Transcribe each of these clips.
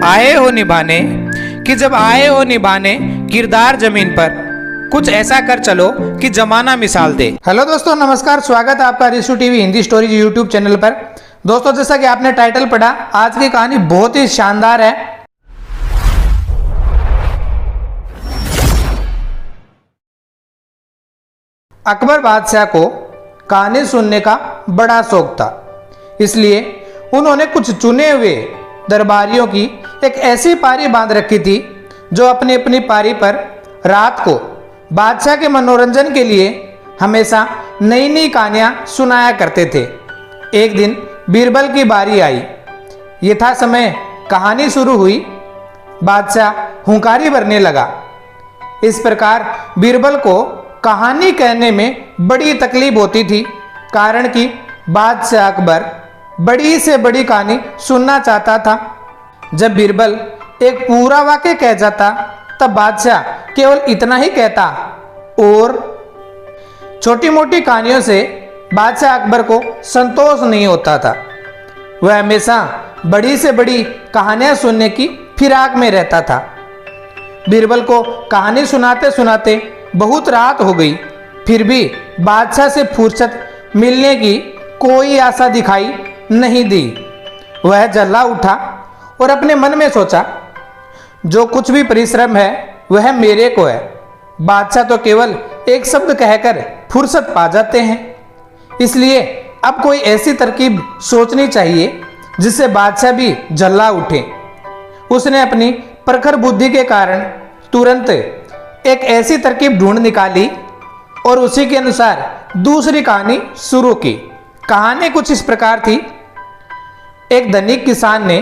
आए हो निभाने कि जब आए हो निभाने किरदार जमीन पर कुछ ऐसा कर चलो कि जमाना मिसाल दे। हेलो दोस्तों, नमस्कार। स्वागत है आपका Rishu TV Hindi stories YouTube channel पर। दोस्तों, जैसा कि आपने टाइटल पढ़ा, आज की कहानी बहुत ही शानदार है। अकबर बादशाह को कहानी सुनने का बड़ा शौक था, इसलिए उन्होंने कुछ चुने हुए दरबारियों की एक ऐसी पारी बांध रखी थी जो अपनी अपनी पारी पर रात को बादशाह के मनोरंजन के लिए हमेशा नई नई कहानियां सुनाया करते थे। एक दिन बीरबल की बारी आई। यथा समय कहानी शुरू हुई, बादशाह हुंकारी भरने लगा। इस प्रकार बीरबल को कहानी कहने में बड़ी तकलीफ होती थी, कारण कि बादशाह अकबर बड़ी से बड़ी कहानी सुनना चाहता था। जब बीरबल एक पूरा वाक्य कह जाता तब बादशाह केवल इतना ही कहता, और छोटी मोटी कहानियों से बादशाह अकबर को संतोष नहीं होता था। वह हमेशा बड़ी से बड़ी कहानियां सुनने की फिराक में रहता था। बीरबल को कहानी सुनाते सुनाते बहुत रात हो गई, फिर भी बादशाह से फुर्सत मिलने की कोई आशा दिखाई नहीं दी। वह जल्ला उठा और अपने मन में सोचा, जो कुछ भी परिश्रम है वह मेरे को है। बादशाह तो केवल एक शब्द कहकर फुर्सत पा जाते हैं, इसलिए अब कोई ऐसी तरकीब सोचनी चाहिए जिससे बादशाह भी जल्ला उठे। उसने अपनी प्रखर बुद्धि के कारण तुरंत एक ऐसी तरकीब ढूंढ निकाली और उसी के अनुसार दूसरी कहानी शुरू की। कहानी कुछ इस प्रकार थी। एक धनिक किसान ने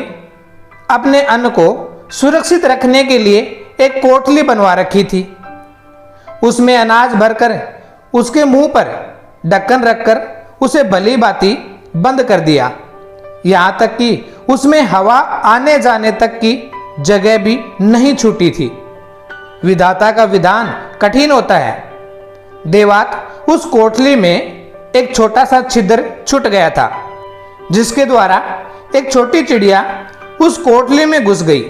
अपने अन्न को सुरक्षित रखने के लिए एक कोठली बनवा रखी थी। उसमें अनाज भरकर उसके मुंह पर ढक्कन रखकर उसे भली भांति बंद कर दिया, यहाँ तक कि उसमें हवा आने जाने तक की जगह भी नहीं छूटी थी। विधाता का विधान कठिन होता है। देवात उस कोठली में एक छोटा सा छिद्र छूट गया था, जिसके द्वारा एक छोटी चिड़िया उस कोठली में घुस गई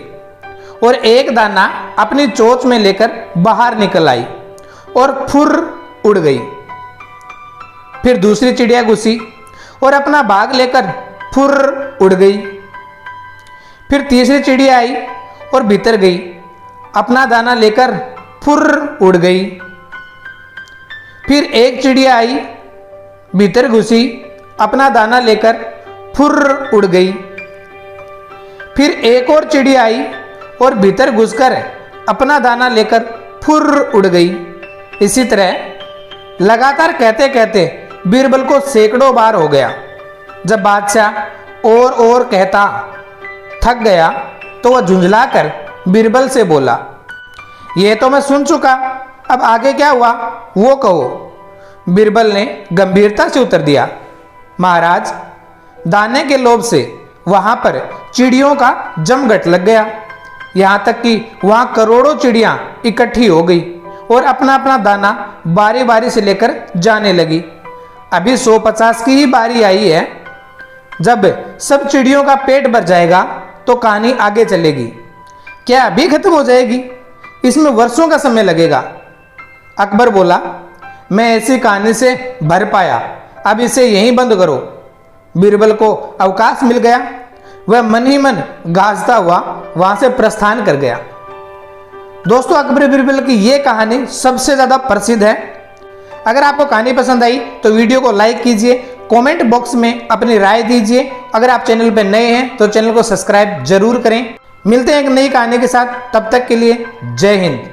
और एक दाना अपनी चोंच में लेकर बाहर निकल आई और फुर उड़ गई। फिर दूसरी चिड़िया घुसी और अपना भाग लेकर फुर उड़ गई। फिर तीसरी चिड़िया आई और भीतर गई, अपना दाना लेकर फुर उड़ गई। फिर एक चिड़िया आई, भीतर घुसी, अपना दाना लेकर फुर उड़ गई। फिर एक और चिड़िया आई और भीतर घुसकर अपना दाना लेकर फुर उड़ गई। इसी तरह लगातार कहते कहते बीरबल को सैकड़ों बार हो गया। जब बादशाह और कहता थक गया तो वह झुंझलाकर बीरबल से बोला, यह तो मैं सुन चुका, अब आगे क्या हुआ वो कहो। बीरबल ने गंभीरता से उत्तर दिया, महाराज, दाने के लोभ से वहां पर चिड़ियों का जमघट लग गया, यहाँ तक कि वहां करोड़ों चिड़ियां इकट्ठी हो गई और अपना अपना दाना बारी बारी से लेकर जाने लगी। अभी 150 की ही बारी आई है। जब सब चिड़ियों का पेट भर जाएगा तो कहानी आगे चलेगी। क्या अभी खत्म हो जाएगी? इसमें वर्षों का समय लगेगा। अकबर बोला, मैं ऐसी कहानी से भर पाया, अब इसे यहीं बंद करो। बीरबल को अवकाश मिल गया। वह मन ही मन गाजता हुआ वहां से प्रस्थान कर गया। दोस्तों, अकबर बीरबल की यह कहानी सबसे ज्यादा प्रसिद्ध है। अगर आपको कहानी पसंद आई तो वीडियो को लाइक कीजिए, कमेंट बॉक्स में अपनी राय दीजिए। अगर आप चैनल पर नए हैं तो चैनल को सब्सक्राइब जरूर करें। मिलते हैं एक नई कहानी के साथ, तब तक के लिए जय हिंद।